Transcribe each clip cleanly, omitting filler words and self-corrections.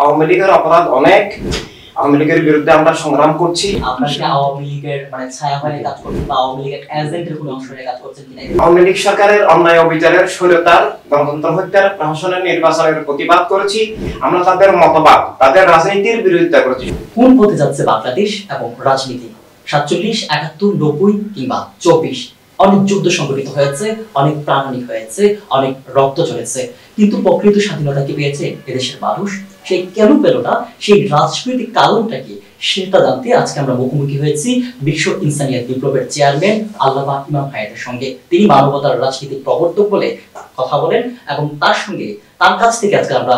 আওয়ামী লীগের অপরাধ অনেক। আওয়ামী লীগের বিরুদ্ধে আমরা সংগ্রাম করছি। আপনারা কি আওয়ামী লীগের ছায়া হয়ে কাজ করছেন বা আওয়ামী লীগের এজেন্টের কোনো অংশ নিয়ে কাজ করছেন কিনা? আওয়ামী লীগ সরকারের অন্যায় অবিচারের, স্বৈরতার, গণতন্ত্র হত্যার, প্রশাসনের নির্বাচনের প্রতিবাদ করেছি। আমরা তাদের মতবাদ, তাদের রাজনীতির বিরোধিতা করেছি। কোন পথে যাচ্ছে বাংলাদেশ এবং রাজনীতি? 47, 71, 90 কিংবা 24 অনেক যুদ্ধ সংঘটিত হয়েছে, অনেক প্রাণহানি হয়েছে, অনেক রক্ত ঝরেছে, কিন্তু প্রকৃত স্বাধীনতা কি পেয়েছে এদেশের মানুষ? সেই কেন পেল না, সেই রাজনৈতিক কারণটা কি, সেটা জানতে আজকে আমরা মুখোমুখি হয়েছি বিশ্ব ইনসানিয়াত বিপ্লবের চেয়ারম্যান আল্লামা ইমাম হায়াতের সঙ্গে। তিনি মানবতার রাজনীতির প্রবর্তক বলে কথা বলেন এবং তার কাছ থেকে আজকে আমরা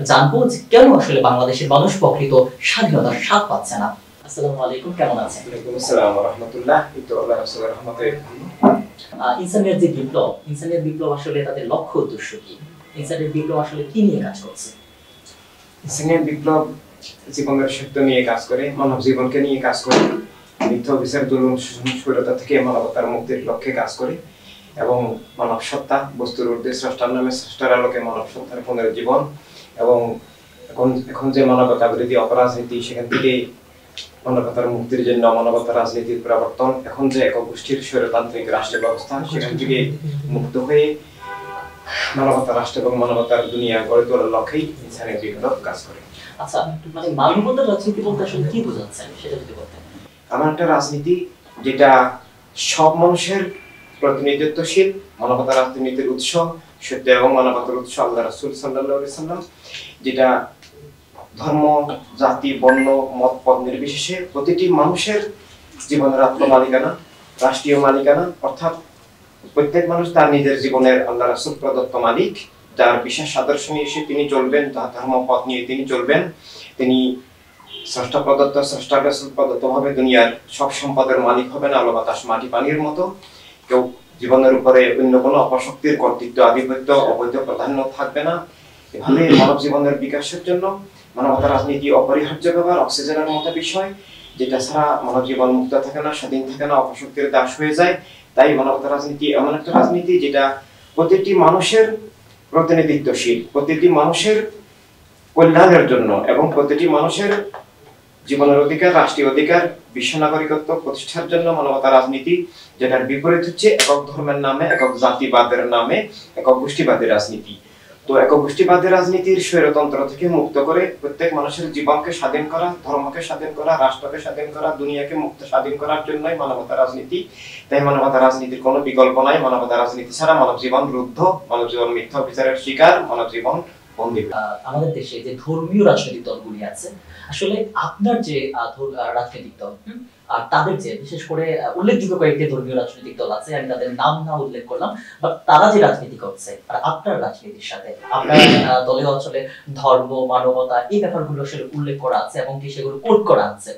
জানবো যে কেন আসলে বাংলাদেশের মানুষ প্রকৃত স্বাধীনতার স্বাদ পাচ্ছে না। আসসালামু আলাইকুম, কেমন আছেন? ওয়ালাইকুম আসসালাম ওয়া রাহমাতুল্লাহ। আল্লাহ রাসূলের রহমতে। ইনসানিয়াত বিপ্লব আসলে তাদের লক্ষ্য উদ্দেশ্য কি? ইনসানিয়াত বিপ্লব আসলে কি নিয়ে কাজ করছে? ইনসানিয়াত বিপ্লব জীবনের সত্য নিয়ে কাজ করে, মানব জীবনকে নিয়ে কাজ করে, মিথ্যা বিচার, জুলুম, স্বৈরতা থেকে মানবতার মুক্তির লক্ষ্যে কাজ করে এবং মানব সত্তা বস্তুর ঊর্ধ্বে স্রষ্টার নামে স্রষ্টার আলোকে মানব সত্তার পুনরুজ্জীবন এবং এখন যে মানবতা বিরোধী অপরাজনীতি, সেখান থেকে মানবতার মুক্তির জন্য মানবতার রাজনীতির প্রবর্তন, এখন যে একক গোষ্ঠীর স্বৈরতান্ত্রিক রাষ্ট্র ব্যবস্থা, সেখান থেকে মুক্ত হয়ে মানবতার রাষ্ট্র এবং মানবতার দুনিয়া গড়ে তোলার লক্ষ্যেই ইনসানিয়াত বিপ্লব কাজ করে। আচ্ছা, মানবতার রাজনীতি বলতে আসলে কি বোঝাচ্ছেন সেটা যদি বলতেন। আমার একটা রাজনীতি যেটা সব মানুষের প্রতিনিধিত্বশীল, মানবতার রাজনীতির উৎস, সত্য এবং মানবতার উৎস আল্লাহ রাসূল সাল্লাল্লাহু আলাইহি ওয়াসাল্লাম, যেটা ধর্ম, জাতি, বর্ণ, মত, পদ নির্বিশেষে প্রতিটি মানুষের জীবনের আত্মমালিকানা, রাষ্ট্রীয় মালিকানা, অর্থাৎ প্রত্যেক মানুষ তার নিজের জীবনের আল্লাহ রাসূল প্রদত্ত মালিক, যার বিশেষ আদর্শ নিয়ে তিনি চলবেন, তার ধর্ম পথ নিয়ে তিনি চলবেন। তিনি স্রষ্টা প্রদত্ত, স্রষ্টা রাসূল প্রদত্ত ভাবে দুনিয়ার সব সম্পদের মালিক হবেন, আলো বাতাস মাটি পানির মতো। কেউ জীবনের উপরে অন্য কোনো অপশক্তির কর্তৃত্ব, আধিপত্য, অবৈধ প্রাধান্য থাকবে না। এভাবে মানব জীবনের বিকাশের জন্য মানবতার রাজনীতি অপরিহার্য ব্যাপার, অক্সিজেনের মতো বিষয়, যেটা ছাড়া মানব জীবন মুক্ত থাকে না, স্বাধীন থাকে না, অপশক্তির দাস হয়ে যায়। তাই মানবতার রাজনীতি এমন একটা রাজনীতি যেটা প্রতিটি মানুষের প্রতিনিধিত্বশীল, প্রতিটি মানুষের কল্যাণের জন্য এবং প্রতিটি মানুষের জীবনের অধিকার, রাষ্ট্রীয় অধিকার, বিশ্ব নাগরিকত্ব প্রতিষ্ঠার জন্য মানবতার রাজনীতি, যেটার বিপরীত হচ্ছে একক ধর্মের নামে, একক জাতিবাদের নামে একক গোষ্ঠীবাদী রাজনীতি। তো একক গোষ্ঠীবাদী রাজনীতির স্বৈরতন্ত্র থেকে মুক্ত করে প্রত্যেক মানুষের জীবনকে স্বাধীন করা, ধর্মকে স্বাধীন করা, রাষ্ট্রকে স্বাধীন করা, দুনিয়াকে মুক্ত স্বাধীন করার জন্যই মানবতার রাজনীতি। তাই মানবতার রাজনীতির কোনো বিকল্প নাই। মানবতার রাজনীতি ছাড়া মানব জীবন রুদ্ধ, মানব জীবন মিথ্যা বিচারের শিকার, মানব জীবন বন্দী। আমাদের দেশে যে ধর্মীয় রাজনৈতিক দলগুলি আছে, আসলে আপনার যে রাজনৈতিক দল আর তাদের যে বিশেষ করে উল্লেখযোগ্য কয়েকটি ধর্মীয় রাজনৈতিক দল আছে, আমি তাদের নাম না উল্লেখ করলাম, বাট তারা যে রাজনীতি করছে আর আপনার রাজনীতির সাথে আপনার দলে আসলে ধর্ম, মানবতা এই ব্যাপারগুলো আসলে উল্লেখ করা আছে এবং কি সেগুলো কোট করা আছে।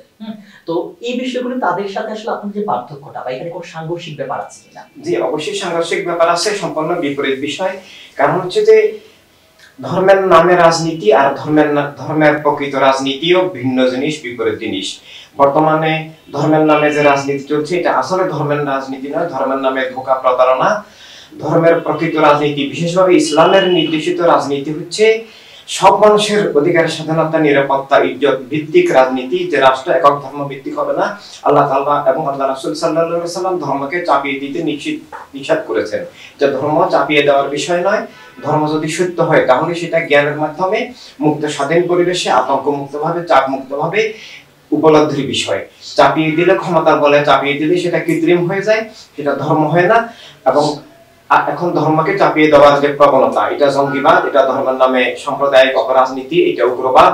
তো এই বিষয়গুলো তাদের সাথে আসলে আপনার যে পার্থক্যটা বা এখানে কোনো সাংঘর্ষিক ব্যাপার আছে কিনা? জি, অবশ্যই সাংঘর্ষিক ব্যাপার আছে, সম্পূর্ণ বিপরীত বিষয়। কারণ হচ্ছে যে ধর্মের নামে রাজনীতি আর ধর্মের প্রকৃত রাজনীতিও ভিন্ন জিনিস, বিপরীত জিনিস। বর্তমানে ধর্মের নামে যে রাজনীতি চলছে, এটা আসলে ধর্মের রাজনীতি নয়, ধর্মের নামে ধোঁকা, প্রতারণা। ধর্মের প্রকৃত রাজনীতি, বিশেষভাবে ইসলামের নির্দেশিত রাজনীতি হচ্ছে সব মানুষের অধিকার, স্বাধীনতা, নিরাপত্তা, ইজ্জত ভিত্তিক রাজনীতি, যে রাষ্ট্র একক ধর্ম ভিত্তিক হবে না। আল্লাহ তাআলা এবং আল্লাহ রাসূল সাল্লাল্লাহু আলাইহি ওয়াসাল্লাম ধর্মকে চাপিয়ে দিতে নিষেধ করেছেন, যে ধর্ম চাপিয়ে দেওয়ার বিষয় নয়। ধর্ম যদি সত্য হয় তাহলে সেটা জ্ঞানের মাধ্যমে মুক্ত স্বাধীন পরিবেশে আতঙ্ক মুক্তভাবে, চাপ মুক্তভাবে উপলব্ধির বিষয়। চাপিয়ে দিলে, ক্ষমতার বলে চাপিয়ে দিলে সেটা কৃত্রিম হয়ে যায়, সেটা ধর্ম হয় না। এবং এখন ধর্মকে চাপিয়ে দেওয়ার যে প্রবণতা, এটা জঙ্গিবাদ, এটা ধর্মের নামে সাম্প্রদায়িক অপরাজনীতি, এটা উগ্রবাদ,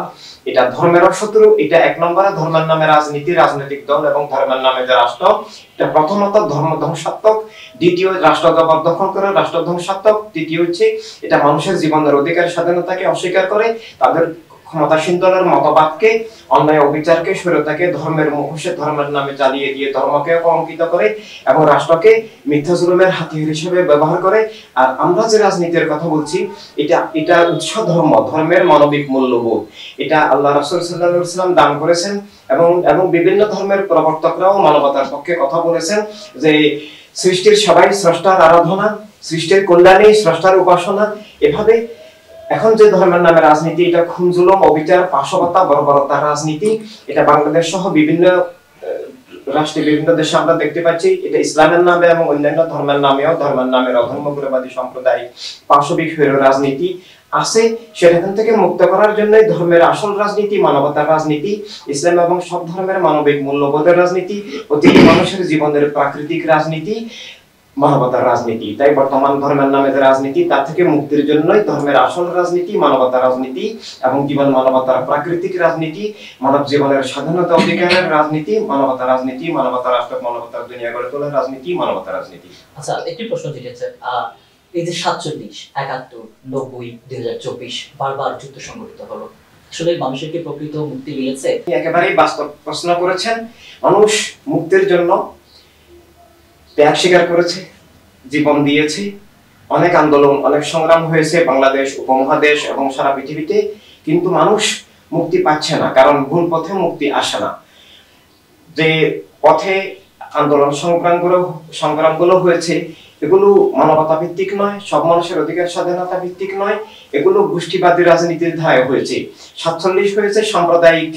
এটা ধর্মের শত্রু। এটা এক নম্বরে ধর্মের নামে রাজনীতি, রাজনৈতিক দল এবং ধর্মের নামে যে রাষ্ট্র, এটা প্রথমত ধর্ম ধ্বংসাত্মক, দ্বিতীয় রাষ্ট্র জবরদখল করে রাষ্ট্র ধ্বংসাত্মক, তৃতীয় হচ্ছে এটা মানুষের জীবনের অধিকার, স্বাধীনতাকে অস্বীকার করে, তাদের ক্ষমতাসীন দলের মতবাদকে, অন্যায় অবিচারকে, স্বৈরতাকে ধর্মের মুখোশে, ধর্মের নামে চালিয়ে দিয়ে ধর্মকে কলঙ্কিত করে এবং রাষ্ট্রকে মিথ্যা জুলুমের হাতিয়ার হিসেবে ব্যবহার করে। আর আমরা যে রাজনীতির কথা বলছি, এটা উৎস ধর্ম, ধর্মের মানবিক মূল্যবোধ, এটা আল্লাহ রাসূল সাল্লাল্লাহু আলাইহি ওয়াসাল্লাম দান করেছেন এবং বিভিন্ন ধর্মের প্রবর্তকরাও মানবতার পক্ষে কথা বলেছেন যে সৃষ্টির সবাই স্রষ্টার আরাধনা, সৃষ্টির কল্যাণে স্রষ্টার উপাসনা। এভাবে এখন যে ধর্মের নামে রাজনীতি, এটা খুন জুলুম অবিচার পাশবতা বর্বরতার রাজনীতি, এটা বাংলাদেশ সহ বিভিন্ন রাষ্ট্রে বিভিন্ন দেশে আমরা দেখতে পাচ্ছি। এটা ইসলামের নামে এবং অন্যান্য ধর্মের নামেও ধর্মের নামের অধর্মগুরুবাদী সম্প্রদায় পাশবিক রাজনীতি আছে। সেখান থেকে মুক্ত করার জন্য ধর্মের আসল রাজনীতি মানবতার রাজনীতি, ইসলাম এবং সব ধর্মের মানবিক মূল্যবোধের রাজনীতি, প্রতিটি মানুষের জীবনের প্রাকৃতিক রাজনীতি, মানবতার রাজনীতি। তাই বর্তমান ধর্মের নামে যে রাজনীতি, তার থেকে মুক্তির জন্যই ধর্মের আসল রাজনীতি মানবতার রাজনীতি এবং জীবন মানবতার প্রাকৃতিক রাজনীতি, মানব জীবনের স্বাধীনতা অধিকারের রাজনীতি, মানবতার রাজনীতি, মানবতার রাষ্ট্র মানবতার দুনিয়া গড়ে তোলার রাজনীতি, মানবতার রাজনীতি। আচ্ছা, একটি প্রশ্ন যেটা হচ্ছে এই যে 47, 71, 90, 2024 বারবার যুদ্ধ সংঘটিত হলো, আসলে মানুষের কি প্রকৃত মুক্তি মিলেছে? একেবারেই বাস্তব প্রশ্ন করেছেন। মানুষ মুক্তির জন্য ত্যাগ স্বীকার করেছে, জীবন দিয়েছে, অনেক আন্দোলন অনেক সংগ্রাম হয়েছে বাংলাদেশ উপমহাদেশ এবং সারা পৃথিবীতে, কিন্তু মানুষ মুক্তি পাচ্ছে না, কারণ ভুল পথে মুক্তি আসে না। যে পথে আন্দোলন সংগ্রামগুলো হয়েছে এগুলো মানবতা ভিত্তিক নয়, সব মানুষের অধিকার স্বাধীনতা ভিত্তিক নয়, এগুলো গোষ্ঠীবাদী রাজনীতির ধারায় হয়েছে। 47 হয়েছে সাম্প্রদায়িক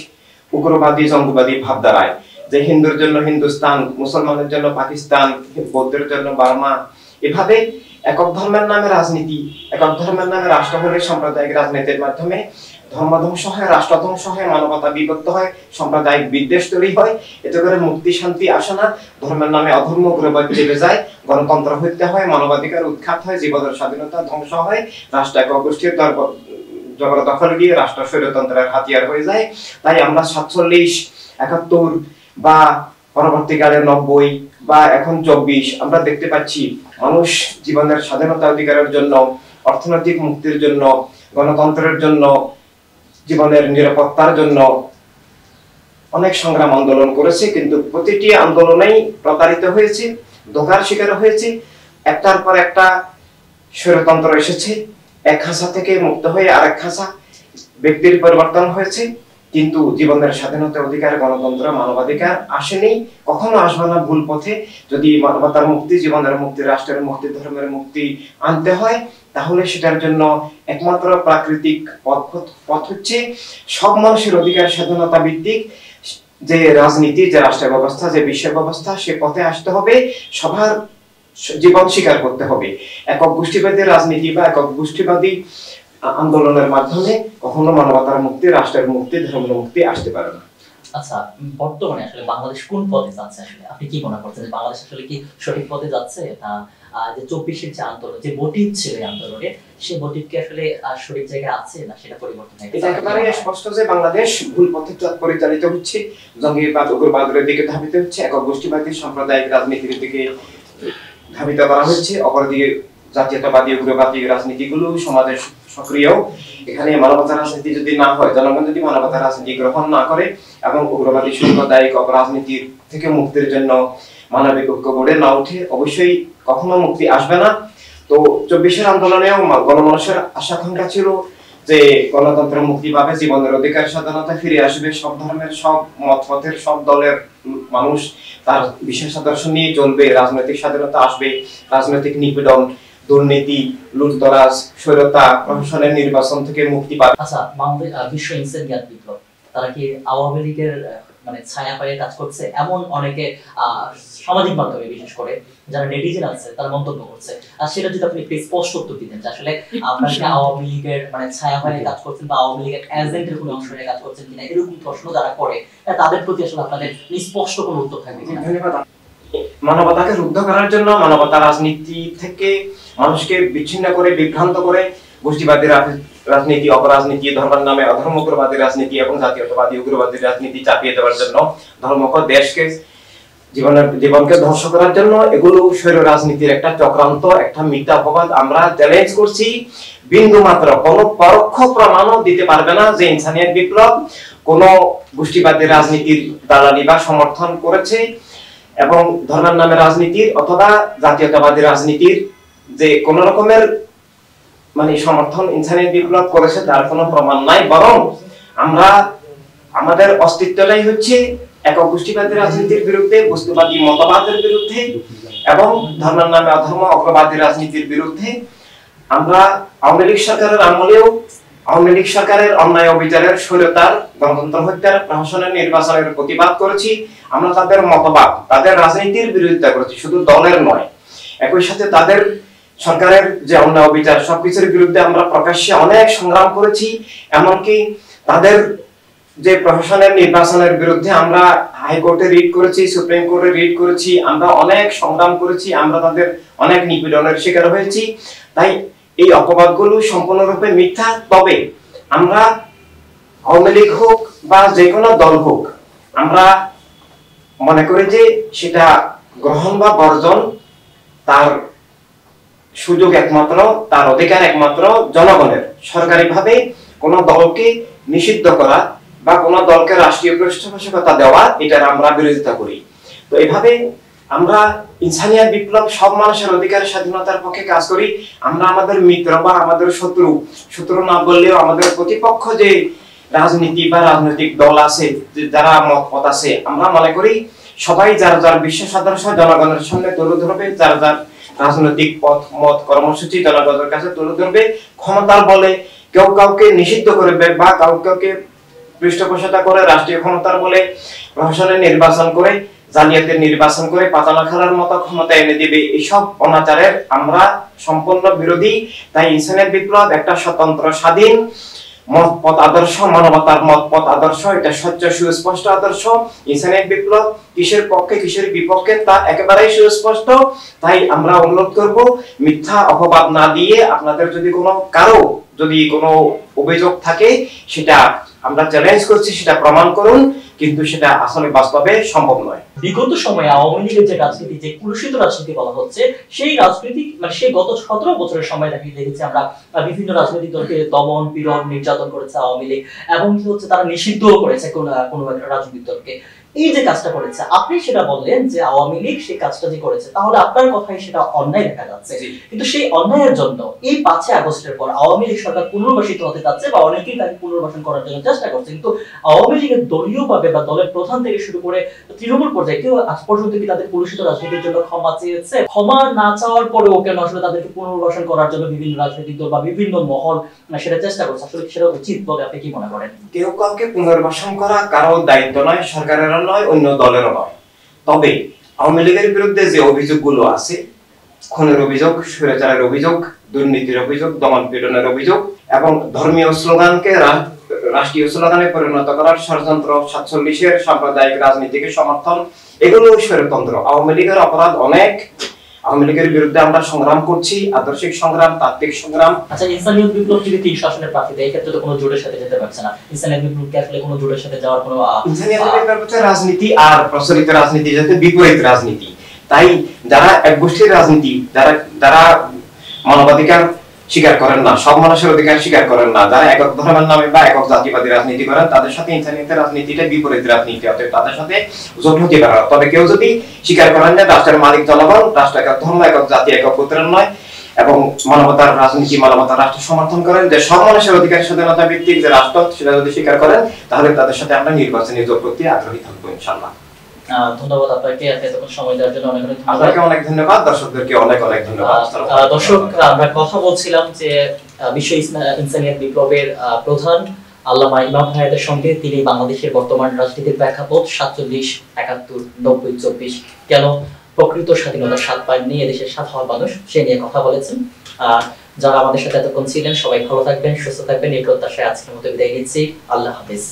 উগ্রবাদী জঙ্গিবাদী ভাবধারায়, যে হিন্দুর জন্য হিন্দুস্তান, মুসলমানের জন্য পাকিস্তান, বৌদ্ধের জন্য বার্মা, এভাবে একক ধর্মের নামে রাজনীতি, একক ধর্মের নামে রাষ্ট্র হলে সাম্প্রদায়িক রাজনীতির মাধ্যমে ধর্ম ধ্বংস হয়, রাষ্ট্র ধ্বংস হয়, মানবতা বিভক্ত হয়, সাম্প্রদায়িক বিদ্বেষ তৈরি হয়। এতে করে মুক্তি শান্তি আসে না, ধর্মের নামে অধর্ম উগ্রবাদ চেপে যায়, গণতন্ত্র হত্যা হয়, মানবাধিকার উৎখাত হয়, জীবনের স্বাধীনতা ধ্বংস হয়, রাষ্ট্র এক গোষ্ঠীর জবরদখল গিয়ে রাষ্ট্র স্বৈরতন্ত্রের হাতিয়ার হয়ে যায়। তাই আমরা 47, 71 বা পরবর্তীকালে 90 বা এখন 24 আমরা দেখতে পাচ্ছি মানুষ জীবনের স্বাধীনতা অধিকারের জন্য, অর্থনৈতিক মুক্তির জন্য, গণতন্ত্রের জন্য, জীবনের নিরাপত্তার জন্য অনেক সংগ্রাম আন্দোলন করেছে, কিন্তু প্রতিটি আন্দোলনেই প্রতারিত হয়েছে, ধোঁকার শিকার হয়েছে। একটার পর একটা স্বৈরতন্ত্র এসেছে, এক খাঁচা থেকে মুক্ত হয়ে আরেক খাঁচা, ব্যক্তির পরিবর্তন হয়েছে, কিন্তু জীবনের স্বাধীনতা অধিকার, গণতন্ত্র, মানবাধিকার আসেনি, কখনো আসবে না ভুল পথে। যদি মানবতার মুক্তি, জীবনের মুক্তি, রাষ্ট্রের মুক্তি, ধর্মের মুক্তি আনতে হয়, তাহলে সেটার জন্য একমাত্র প্রাকৃতিক পথ হচ্ছে সব মানুষের অধিকার স্বাধীনতা ভিত্তিক যে রাজনীতি, যে রাষ্ট্র ব্যবস্থা, যে বিশ্ব ব্যবস্থা, সে পথে আসতে হবে। সবার জীবন স্বীকার করতে হবে। একক গোষ্ঠীবাদী রাজনীতি বা একক গোষ্ঠীবাদী আন্দোলনের মাধ্যমে কখনো মানবতার মুক্তি, রাষ্ট্রের মুক্তি, ধর্মের মুক্তি আসতে পারে না। আচ্ছা, বর্তমানে আসলে বাংলাদেশ কোন পথে যাচ্ছে? আসলে আপনি কি মনে করছেন যে বাংলাদেশ আসলে কি সঠিক পথে যাচ্ছে, না যে 24-এর যে আন্দোলন, যে মোটিভ ছিল এই আন্দোলনে, সেই মোটিভ কি আসলে সঠিক জায়গায় আছে, না সেটা পরিবর্তন হয়ে গেছে? এটা একেবারে স্পষ্ট যে বাংলাদেশ ভুল পথে পরিচালিত হচ্ছে, জঙ্গিবাদ উগ্রবাদের দিকে ধাবিত হচ্ছে, একক গোষ্ঠীবাদী সাম্প্রদায়িক রাজনীতির দিকে ধাবিত করা হচ্ছে। অপরদিকে জাতীয়তাবাদী উগ্রবাদী রাজনীতিগুলো সমাজে সক্রিয়। এখানে মানবতার রাজনীতি যদি না হয়, জনগণ যদি মানবতার রাজনীতি গ্রহণ না করে এবং উগ্রবাদী সাম্প্রদায়িক রাজনীতির থেকে মুক্তির জন্য মানবিক ঐক্য গড়ে না উঠে, অবশ্যই কখনো মুক্তি আসবে না। তো 24-এর আন্দোলনেও গণমানুষের আশাকাঙ্ক্ষা ছিল যে গণতন্ত্র মুক্তি পাবে, জীবনের অধিকার স্বাধীনতা ফিরে আসবে, সব ধর্মের, সব মত পথের, সব দলের মানুষ তার বিশেষ আদর্শ নিয়ে চলবে, রাজনৈতিক স্বাধীনতা আসবে, রাজনৈতিক নিপীড়ন, দুর্নীতি, লুটতরাজ, স্বৈরতা, প্রশাসনের নির্বাচন থেকে মুক্তি পাবে। আচ্ছা, বিশ্ব ইনসানিয়াত বিপ্লব, তারা কি আওয়ামী লীগের মানে ছায়া পায়ে কাজ করছে? এমন অনেকে সামাজিক মাধ্যমে বিশেষ করে যারা নেটিজেন আছে তারা মন্তব্য করছে। আর সেটা যদি আপনি একটু স্পষ্ট উত্তর দিতেন যে আসলে আপনারা কি আওয়ামী লীগের মানে ছায়া পায়ে কাজ করছেন বা আওয়ামী লীগের এজেন্টের কোনো অংশ নিয়ে কাজ করছেন কিনা, এরকম প্রশ্ন যারা করে তাদের প্রতি আসলে আপনাদের স্পষ্ট কোনো উত্তর থাকবে কিনা? ধন্যবাদ। মানবতাকে রুদ্ধ করার জন্য, মানবতা রাজনীতি থেকে মানুষকে বিচ্ছিন্ন করে, বিভ্রান্ত করে গোষ্ঠীবাদী রাজনীতি, অপরাজনীতি, ধর্মের নামে অধর্ম উগ্রবাদী রাজনীতি এবং জাতীয়তাবাদী উগ্রবাদী রাজনীতি চাপিয়ে দেওয়ার জন্য, ধর্মকে, দেশকে, জীবনকে ধ্বংস করার জন্য, এগুলো স্বৈর রাজনীতির একটা চক্রান্ত, একটা মিথ্যা অপবাদ। আমরা চ্যালেঞ্জ করছি, বিন্দু মাত্র কোনো পরোক্ষ প্রমাণও দিতে পারবে না যে ইনসানিয়াত বিপ্লব কোন গোষ্ঠীবাদী রাজনীতির দালালি বা সমর্থন করেছে এবং ধর্মের নামে রাজনীতির অথবা জাতীয়তাবাদী রাজনীতির যে কোন রকমের মানে সমর্থন ইনসানিয়াত বিপ্লব করেছে তার কোনো প্রমাণ নাই। বরং আমরা আমাদের অস্তিত্বটাই হচ্ছে একক গোষ্ঠীবাদী রাজনীতির বিরুদ্ধে, বস্তুবাদী মতবাদের বিরুদ্ধে এবং ধর্মের নামে অধর্ম উগ্রবাদী রাজনীতির বিরুদ্ধে। আমরা আওয়ামী লীগ সরকারের আমলেও আওয়ামী লীগ সরকারের অন্যায় অবিচারের স্বৈরতার গণতন্ত্র হত্যার প্রশাসনের নির্বাচনের প্রতিবাদ করেছি। আমরা তাদের মতবাদ, তাদের রাজনীতির বিরোধিতা করেছি, শুধু দলের নয়। একই সাথে তাদের সরকারের যে অন্যায় অবিচার সবকিছুর বিরুদ্ধে আমরা প্রকাশ্যে অনেক সংগ্রাম করেছি। এমনকি তাদের যে প্রশাসনের নির্বাচনের বিরুদ্ধে আমরা হাইকোর্টে রিট করেছি, সুপ্রিম কোর্টে রিট করেছি, আমরা অনেক সংগ্রাম করেছি, আমরা তাদের অনেক নিপীড়নের শিকার হয়েছি। তাই এই অপবাদগুলো সম্পূর্ণরূপে মিথ্যা। তবে আমরা আওয়ামী লীগ হোক বা যে কোনো দল হোক, আমরা মনে করি যে সেটা গ্রহণ বা বর্জন তার সুযোগ একমাত্র, তার অধিকার একমাত্র জনগণের। সরকারিভাবে কোনো দলকে নিষিদ্ধ করা বা কোনো দলকে রাষ্ট্রীয় পৃষ্ঠপোষকতা দেওয়া, এটার আমরা বিরোধিতা করি। তো এভাবে আমরা ইনসানিয়াত বিপ্লব সব মানুষের অধিকার স্বাধীনতার পক্ষে কাজ করি। আমরা আমাদের মিত্র বা আমাদের শত্রু না বললেও আমাদের প্রতিপক্ষ যে রাজনীতি বা রাজনৈতিক দল আছে, যারা মত আছে, আমরা মনে করি সবাই যার যার বিশ্বাস আদর্শ জনগণের সামনে তুলে ধরবে, যার যার রাজনৈতিক পথ মত কর্মসূচি জনগণের কাছে তুলে ধরবে। ক্ষমতার বলে কেউ কাউকে নিষিদ্ধ করবে বা কাউকে পৃষ্ঠপোষকতা করে রাষ্ট্রীয় ক্ষমতার বলে প্রশাসনের নির্বাচন করে, জালিয়াতের নির্বাচন করে পাতানো খেলার মতো ক্ষমতা এনে দিবে, এসব অনাচারের আমরা সম্পূর্ণ বিরোধী। তাই ইনসানিয়াত বিপ্লব একটা স্বতন্ত্র স্বাধীন মত পথ আদর্শ, মানবতার মত পথ আদর্শ, এটা স্বচ্ছ সুস্পষ্ট আদর্শ। ইনসানিয়াত বিপ্লব কিসের পক্ষে কিসের বিপক্ষে তা একেবারেই সুস্পষ্ট। তাই আমরা অনুরোধ করব, মিথ্যা অপবাদ না দিয়ে আপনাদের যদি কোনো অভিযোগ থাকে, সেটা আমরা চ্যালেঞ্জ করছি, সেটা প্রমাণ করুন, কিন্তু সেটা আসলে বাস্তবে সম্ভব নয়। বিগত সময়ে আওয়ামী লীগের যে রাজনীতি, যে কুলুষিত রাজনীতি বলা হচ্ছে, সেই রাজনীতি সেই গত 17 বছরের সময় দেখেছি আমরা বিভিন্ন রাজনৈতিক দলকে দমন পীড়ন নির্যাতন করেছে আওয়ামী লীগ, এবং কি হচ্ছে তারা নিষিদ্ধ করেছে কোনো একটা রাজনৈতিক দলকে। এই যে কাজটা করেছে, আপনি সেটা বললেন যে আওয়ামী লীগ সেই কাজটা যে করেছে, তাহলে আপনার কথাই সেটা অন্যায় দেখা যাচ্ছে। কিন্তু সেই অন্যায়ের জন্য এই 5 আগস্টের পর আওয়ামী লীগ সরকার পুনর্বাসিত হতে যাচ্ছে বা অনেকেই তাকে পুনর্বাসন করার জন্য চেষ্টা করছে, কিন্তু আওয়ামী লীগের দলীয় ভাবে বা দলের প্রধান থেকে শুরু করে তৃণমূল পর্যায়ে কেউ আজ পর্যন্ত কি তাদের কলুষিত রাজনীতির জন্য ক্ষমা চেয়েছে? ক্ষমা না চাওয়ার পরেও কেন আসলে তাদেরকে পুনর্বাসন করার জন্য বিভিন্ন রাজনৈতিক দল বা বিভিন্ন মহল সেটা চেষ্টা করছে? আসলে সেটা উচিত বলে আপনি কি মনে করেন? কেউ কাউকে পুনর্বাসন করা কারো দায়িত্ব নয়, সরকারেরও নয়, অন্য দলেরও নয়। তবে আওয়ামী লীগের বিরুদ্ধে যে অভিযোগগুলো আছে, খুনের অভিযোগ, স্বৈরাচারের অভিযোগ, দুর্নীতির অভিযোগ, দমন পীড়নের অভিযোগ এবং ধর্মীয় স্লোগানকে রাষ্ট্রীয় স্লোগানে পরিণত করার ষড়যন্ত্র, 47-এর সাম্প্রদায়িক রাজনীতিকে সমর্থন, এগুলো স্বৈরতন্ত্র। আওয়ামী লীগের অপরাধ অনেক। আওয়ামী লীগের বিরুদ্ধে আমরা সংগ্রাম করছি, আদর্শিক সংগ্রাম, তাত্ত্বিক সংগ্রাম। আচ্ছা, ইনসানিয়াত বিপ্লব যদি 3 শাসনের প্রার্থী দেয়, এক্ষেত্রে তো কোনো জোটের সাথে যেতে পারছে না। ইনসানিয়াত বিপ্লব কি আসলে কোনো জোটের সাথে যাওয়ার কোনো ইনসানিয়াত বিপ্লবের রাজনীতি আর প্রচলিত রাজনীতি যাতে বিপরীত রাজনীতি। তাই যারা এক গোষ্ঠীর রাজনীতি, যারা মানবাধিকার স্বীকার করেন না, সব মানুষের অধিকার স্বীকার করেন না, যারা একক ধর্মের নামে বা একক জাতিবাদী রাজনীতি করেন, তাদের সাথে ইনসানিয়াতের রাজনীতিটা বিপরীত রাজনীতি, অতএব তাদের সাথে জোট হতে পারে না। তবে কেউ যদি স্বীকার করেন যে রাষ্ট্রের মালিক জনগণ, রাষ্ট্র একক ধর্ম, একক জাতি, একক গোত্রের নয়, এবং মানবতার রাজনীতি, মানবতার রাষ্ট্র সমর্থন করেন, যে সব মানুষের অধিকার স্বাধীনতা ভিত্তিক যে রাষ্ট্র, সেটা যদি স্বীকার করেন, তাহলে তাদের সাথে আমরা নির্বাচনী জোট করতে আগ্রহী থাকবো ইনশাআল্লাহ। ধন্যবাদ আপনাকে এতক্ষণ সময় দেওয়ার জন্য। অনেক ধন্যবাদ। আপনাকে অনেক ধন্যবাদ, দর্শকদেরকে অনেক ধন্যবাদ। দর্শক, আমরা কথা বলছিলাম যে বিশ্ব ইনসানিয়াত বিপ্লবের প্রধান আল্লামা ইমাম হায়াতের সঙ্গে। তিনি বাংলাদেশের বর্তমান রাজনীতির প্রেক্ষাপট 47, 71, 90, 24 কেন প্রকৃত স্বাধীনতার স্বাদ পায়নি এদেশের সাধারণ মানুষ, সে নিয়ে কথা বলেছেন। যারা আমাদের সাথে এতক্ষণ ছিলেন, সবাই ভালো থাকবেন, সুস্থ থাকবেন, এই প্রত্যাশায় আজকের মতো বিদায় নিচ্ছি। আল্লাহ হাফেজ।